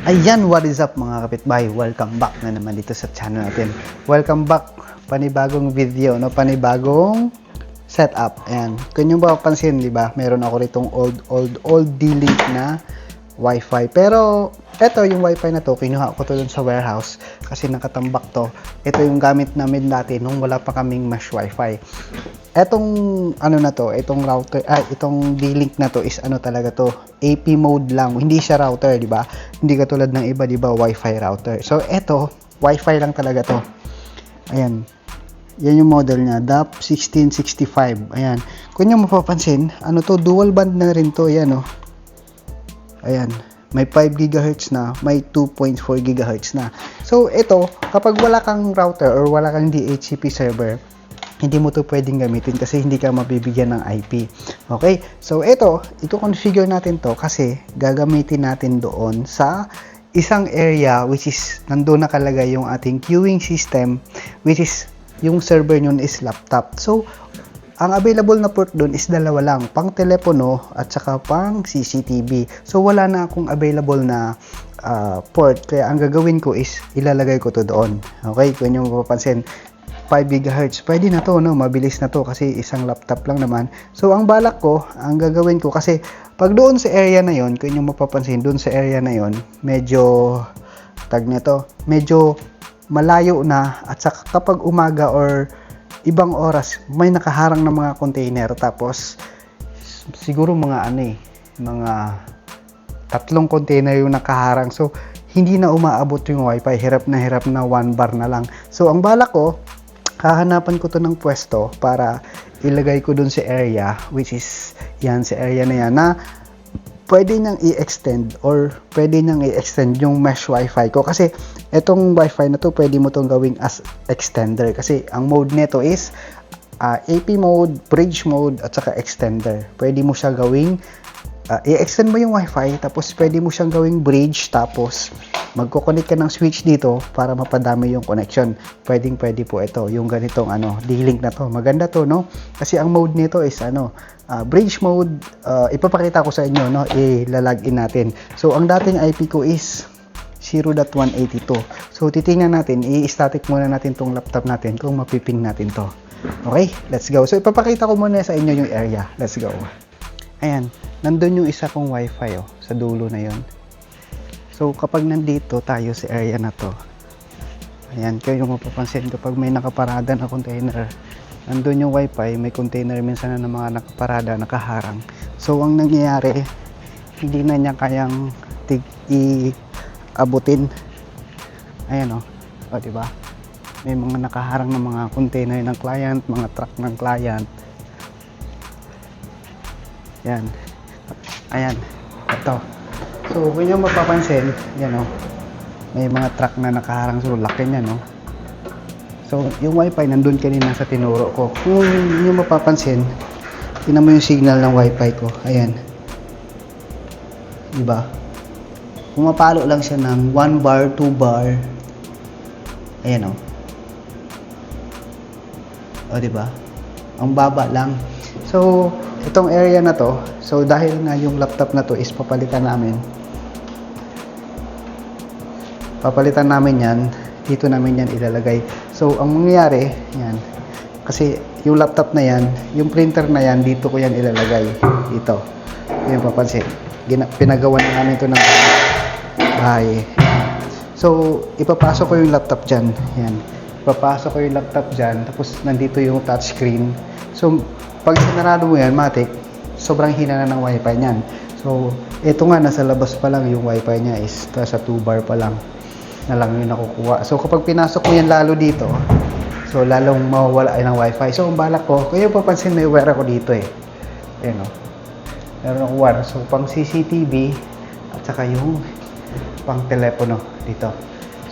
Ayan, what is up mga kapitbahay? Welcome back na naman dito sa channel natin. Welcome back, panibagong video, no? Panibagong setup. Ayan, kung nyo ba pansin, di ba? Meron ako ritong old D-Link na Wi-Fi. Pero, eto yung Wi-Fi na to, kinuha ko to dun sa warehouse kasi nakatambak to. Ito yung gamit namin dati nung wala pa kaming mesh Wi-Fi. Etong ano na to, itong router, itong D-Link na to is ano talaga to, AP mode lang. Hindi siya router, di ba? Hindi katulad ng iba, di ba, Wi-Fi router. So eto, Wi-Fi lang talaga to. Ayan. Yan yung model niya, DAP1665. Ayan. Kung niyo mapapansin, ano to, dual band na rin to, ayan oh. Ayan. May 5 GHz na, may 2.4 GHz na. So ito, kapag wala kang router or wala kang DHCP server, hindi mo to pwedeng gamitin kasi hindi ka mabibigyan ng IP. Okay? So, ito-configure natin to kasi gagamitin natin doon sa isang area which is nandoon nakalagay yung ating queuing system, which is yung server nyon is laptop. So, ang available na port doon is dalawa lang, pang telepono at saka pang CCTV. So, wala na akong available na port. Kaya ang gagawin ko is ilalagay ko to doon. Okay? Kung nyo mapapansin, 5 GHz. Pwede na to, no? Mabilis na to kasi isang laptop lang naman. So, ang balak ko, ang gagawin ko kasi pag doon sa area na yon, kung yung mapapansin, doon sa area na yon, medyo medyo malayo na at saka kapag umaga or ibang oras, may nakaharang na mga container tapos siguro mga mga 3 container yung nakaharang. So, hindi na umaabot yung Wi-Fi. Hirap na 1 bar na lang. So, ang balak ko, hahanapan ko to ng pwesto para ilagay ko dun sa area, which is yan, sa area na yan, na pwede nang i-extend or pwede nang i-extend yung mesh Wi-Fi ko kasi etong Wi-Fi na to pwede mo tong gawing as extender kasi ang mode nito is AP mode, bridge mode at saka extender. Pwede mo siya gawing i-extend mo yung Wi-Fi tapos pwede mo siyang gawing bridge tapos magko-connect ka ng switch dito para mapadami yung connection. Pwede po ito, yung ganitong D-Link na to. Maganda to, no? Kasi ang mode nito is bridge mode. Ipapakita ko sa inyo, no? I-log-in natin. So, ang dating IP ko is 0.182. So, titingnan natin, i-static muna natin tong laptop natin kung mapiping natin to. Okay? Let's go. So, ipapakita ko muna sa inyo yung area. Let's go. Ayan, nandun yung isa kong Wi-Fi, oh, sa dulo na yon. So, kapag nandito tayo sa area na to, ayan, kayo yung mapapansin kapag may nakaparada na container, nandun yung Wi-Fi, may container minsan na mga nakaparada, nakaharang. So, ang nangyayari, hindi na niya kayang i-abutin. Ayan, o, diba? May mga nakaharang na mga container ng client, mga truck ng client. Ayan. Ayan. Ito. So, kung nyo mapapansin, yan may mga truck na nakaharang. So, laki niya, no? So, yung Wi-Fi nandun kanina sa tinuro ko. Kung nyo mapapansin, tingnan mo yung signal ng Wi-Fi ko. Ayan. Diba? Pumapalo lang siya ng 1 bar, 2 bar. Ayan, o, diba? Ang baba lang. So, itong area na to, so dahil nga yung laptop na to is papalitan namin yan, dito namin yan ilalagay. So, ang mangyayari, yan, kasi yung laptop na yan, yung printer na yan, dito ko yan ilalagay. Dito. Yan, papansin. Pinagawa na namin ito ng bahay. So, ipapasok ko yung laptop dyan. Yan. Ipapasok ko yung laptop dyan, tapos nandito yung touchscreen. So, pag sinarado mo yan, matik, sobrang hina na ng Wi-Fi niyan. So, ito nga, nasa labas pa lang yung Wi-Fi niya is sa 2 bar pa lang na lang yung nakukuha. So, kapag pinasok mo yan lalo dito, so, lalong mawawala ng Wi-Fi. So, ang balak ko, kaya papansin may wire ako dito eh. Ayan o. Meron akong wire. So, pang CCTV at saka yung pang telepono dito.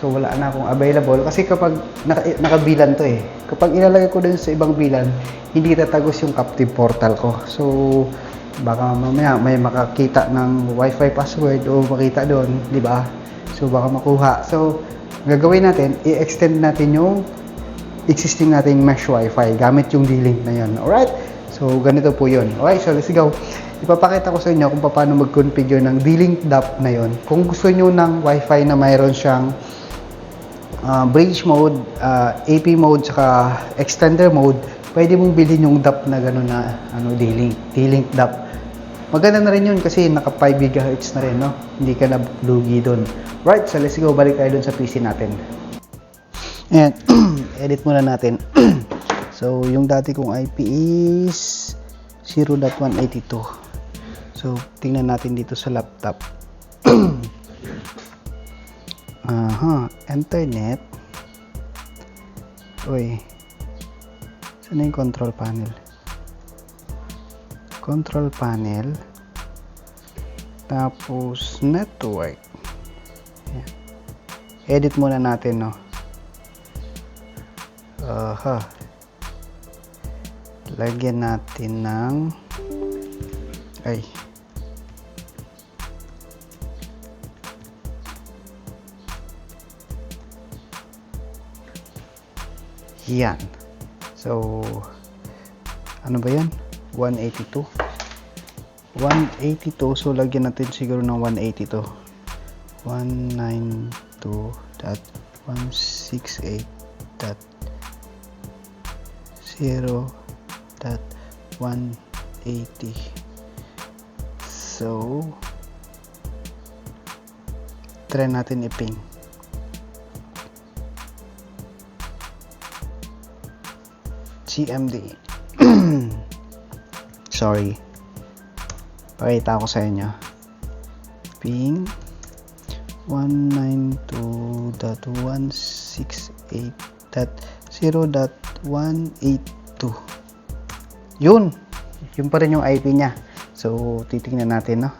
So, wala na akong available kasi kapag nakabilan to eh. Kapag ilalagay ko dun sa ibang bilan, hindi tatagos yung captive portal ko. So, baka mamaya may makakita ng Wi-Fi password o makita doon, di ba? So, baka makuha. So, gagawin natin, i-extend natin yung existing nating mesh Wi-Fi gamit yung D-Link na yun. Alright? So, ganito po yun. Alright, so let's go. ipapakita ko sa inyo kung paano mag-configure ng D-Link DAP na yon. Kung gusto nyo ng Wi-Fi na mayroon siyang bridge mode, AP mode, saka extender mode, pwede mong bilhin yung DAP na gano'n na D-Link DAP. Maganda na rin yun kasi naka 5 GHz na rin, no? Hindi ka na lugi doon. Right, so let's go, balik tayo doon sa PC natin. Ayan, edit muna natin. So, yung dati kong IP is 0.182. So, tingnan natin dito sa laptop. Internet. Uy. Saan na yung control panel? Control panel. Tapos, network. Ayan. Edit muna natin, no? Lagyan natin ng yan. So, ano ba yan? 182. So lagyan natin siguro ng 182. 192.168.0.180. So, try natin i-ping. CMD. Sorry. Pakita ko sa inyo. Ping 192.168.0.182. Yun pa rin yung IP niya. So, titingnan natin, no?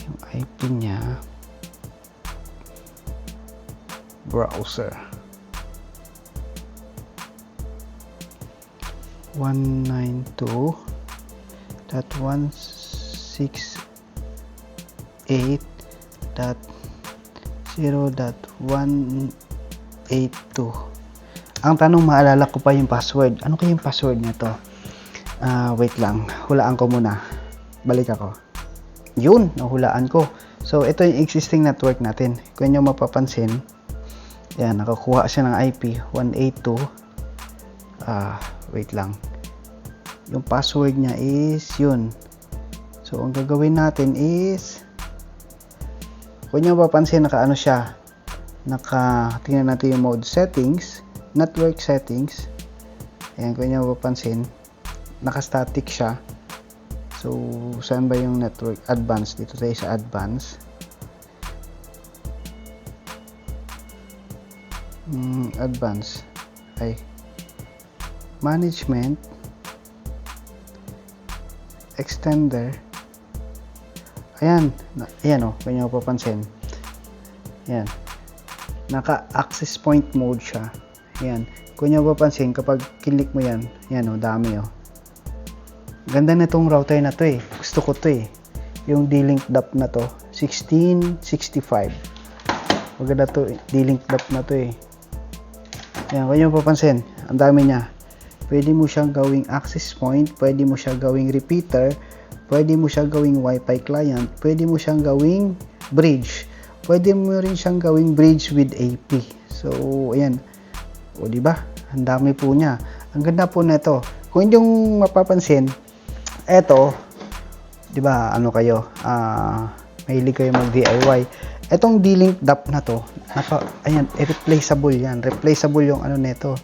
Yung IP niya. Browser. 192.168.0.182. Ang tanong, maalala ko pa yung password. Ano kaya yung password nito? Wait lang. Hulaan ko muna. Balik ako. Yun, nahulaan ko. So, ito yung existing network natin. Kung nyo mapapansin, yan, nakakuha siya ng IP 182. Wait lang. Yung password niya is yun. So, ang gagawin natin is, kung nyo mapapansin, naka-ano siya. Tingnan natin yung mode settings, network settings. Ayan, kung nyo mapapansin, naka-static siya. So, saan ba yung network? Advanced. Dito tayo sa advanced. Advanced. Management. Extender. Ayan. Ayan, kung nyo mapapansin. Ayan. Naka-access point mode siya. Ayan. Kung nyo mapapansin, kapag kinlik mo yan, ayan, dami, Ganda na itong router na to, Gusto ko to, Yung D-Link DAP na to. 1665. Maganda to, D-Link DAP na to, Ayan, kung nyo mapapansin, ang dami niya. Pwede mo siyang gawing access point, pwede mo siyang gawing repeater, pwede mo siyang gawing Wi-Fi client, pwede mo siyang gawing bridge, pwede mo rin siyang gawing bridge with AP. So, ayan. O, diba? Ang dami po niya. Ang ganda po na ito. Kung yung mapapansin, eto, diba, ano kayo, mahilig kayo mag-DIY. Etong D-Link DAP na to, ayan, replaceable yan. Replaceable yung ano neto,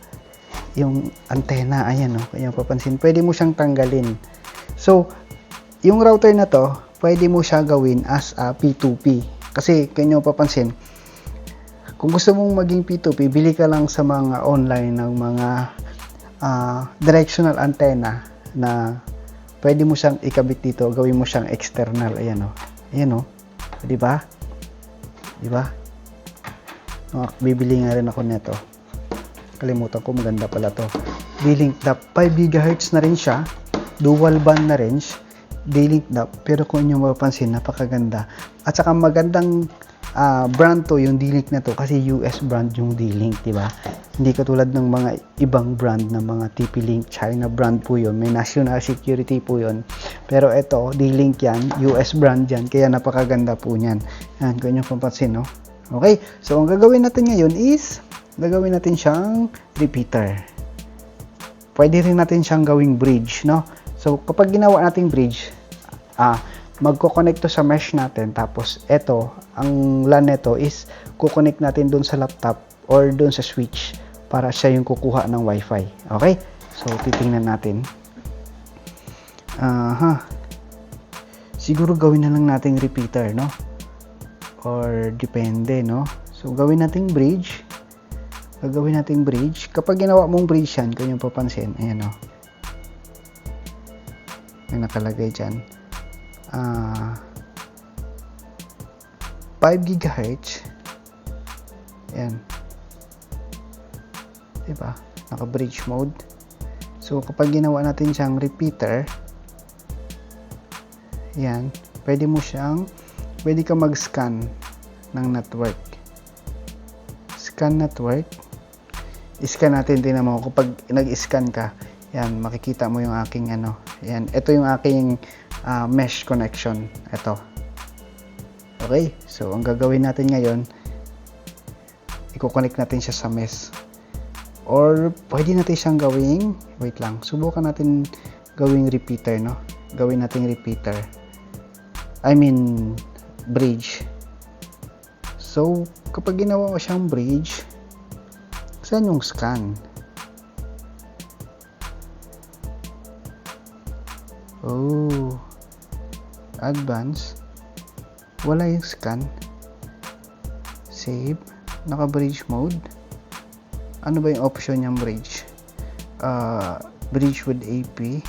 yung antena, ayan, kaya papansin, pwede mo siyang tanggalin. So, yung router na to, pwede mo siya gawin as a P2P. Kasi, kaya papansin, kung gusto mong maging P2P, bili ka lang sa mga online ng mga directional antenna na pwede mo siyang ikabit dito, gawin mo siyang external, ayan, ayan, di ba? Diba? Bibili nga rin ako nito. Kalimutan ko, maganda pala to. D-Link DAP, 5 GHz na rin siya. Dual band na range. D-Link DAP. Pero kung inyo mapapansin, napakaganda. At saka magandang brand to yung D-Link na to kasi US brand yung D-Link, di ba? Hindi katulad ng mga ibang brand na mga TP-Link, China brand po yun, may national security po yun. Pero ito, D-Link yan, US brand yan, kaya napakaganda po niyan. Yan, kung nyo papansin, no? Okay, so ang gagawin natin ngayon is, gagawin natin siyang repeater. Pwede rin natin siyang gawing bridge, no? So, kapag ginawa nating bridge, magko-connect to sa mesh natin, tapos ito, ang LAN nito is kukonect natin dun sa laptop or dun sa switch para siya yung kukuha ng wifi. Okay? So, titingnan natin. Siguro gawin na lang nating repeater, no? Or depende, no? So, gawin nating bridge. Gagawin nating bridge. Kapag ginawa mong bridge yan, kung yung papansin, ayan, no? May nakalagay dyan. 5 GHz. Ayan. Diba? Naka-bridge mode. So, kapag ginawa natin siyang repeater, yan, pwede ka mag-scan ng network. Scan network. I-scan natin, tingnan mo, kapag nag-scan ka, yan, makikita mo yung aking yan, ito yung aking mesh connection. Ito. Okay, so ang gagawin natin ngayon, i-connect natin siya sa mesh. Or pwede natin siyang gawing, wait lang, subukan natin gawing repeater, no? Gawin natin repeater. I mean, bridge. So, kapag ginawa ko siyang bridge, saan yung scan? Oh, advance, wala yung scan. Save, naka-bridge mode. Ano ba yung option niyang bridge? Bridge with AP.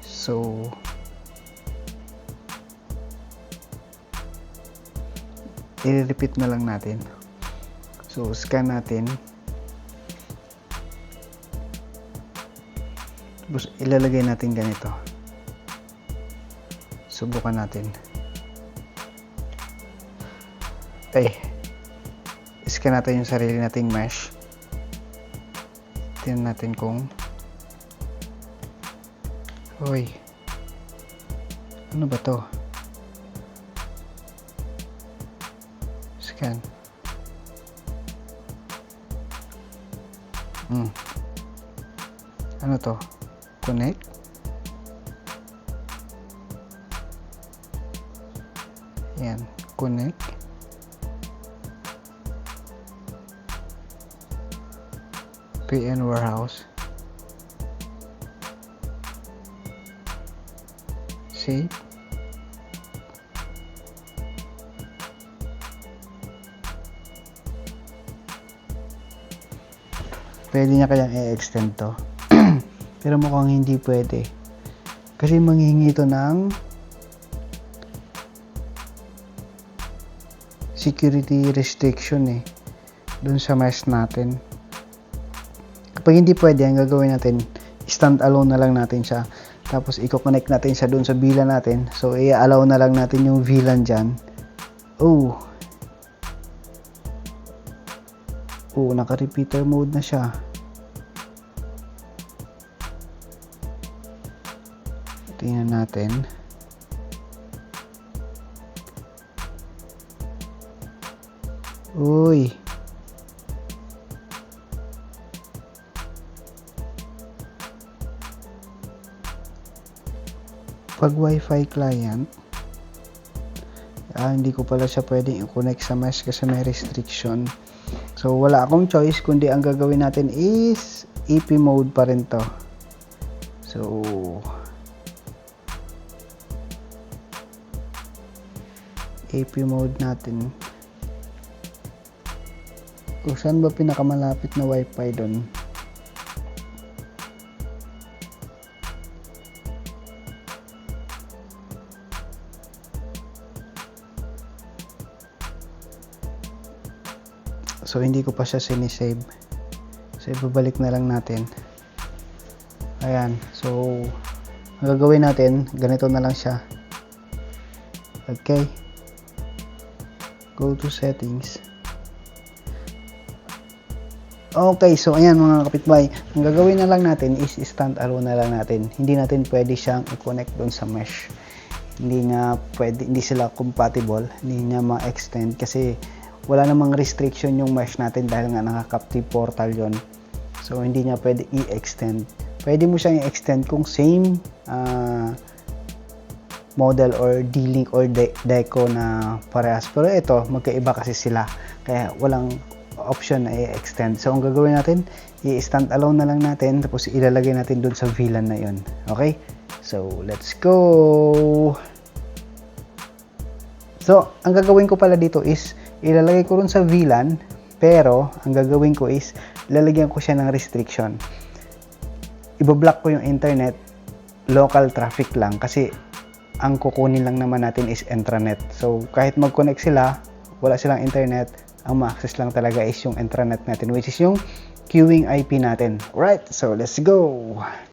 So, i-repeat na lang natin. So, scan natin. Tapos, ilalagay natin ganito. Subukan natin. Scan natin yung sarili nating mesh. Tingnan natin kung ano ba to? Scan. Ano to? Connect. Yan, connect. PN warehouse. Save. Pwede niya kayang i-extend to. Pero mukhang hindi pwede. Kasi manghihingi ito ng security restriction dun sa mesh natin. Kapag hindi pwede, ang gagawin natin, stand alone na lang natin siya. Tapos, i-connect natin siya dun sa VLAN natin. So, i-allow na lang natin yung VLAN dyan. Naka-repeater mode na siya. Tingnan natin. Pag Wi-Fi client, hindi ko pala siya pwedeng i-connect sa mesh kasi may restriction. So, wala akong choice kundi ang gagawin natin is EP mode pa rin to. So, AP mode natin. Kung saan ba pinakamalapit na Wi-Fi doon? So, hindi ko pa siya sinisave. So, ibabalik na lang natin. Ayan. So, Ang gagawin natin, ganito na lang siya. Okay. Go to settings. Okay, so ayan mga kapitbahay. Ang gagawin na lang natin is stand alone na lang natin. Hindi natin pwede siyang i-connect doon sa mesh. Hindi niya pwede, hindi sila compatible, hindi niya ma-extend kasi wala namang restriction yung mesh natin dahil nga naka-captive portal yon. So hindi niya pwede i-extend. Pwede mo siyang i-extend kung same model or D-Link or Deco na parehas. Pero ito, magkaiba kasi sila. Kaya walang option na i-extend. So ang gagawin natin, i-stand alone na lang natin tapos ilalagay natin doon sa VLAN na yon. Okay? So let's go. So ang gagawin ko pala dito is ilalagay ko rin sa VLAN, pero ang gagawin ko is lalagyan ko siya ng restriction. Ibablock ko yung internet, local traffic lang kasi ang kukunin lang naman natin is intranet. So kahit mag-connect sila, wala silang internet, ang ma-access lang talaga is yung intranet natin, which is yung queuing IP natin. Alright, so let's go.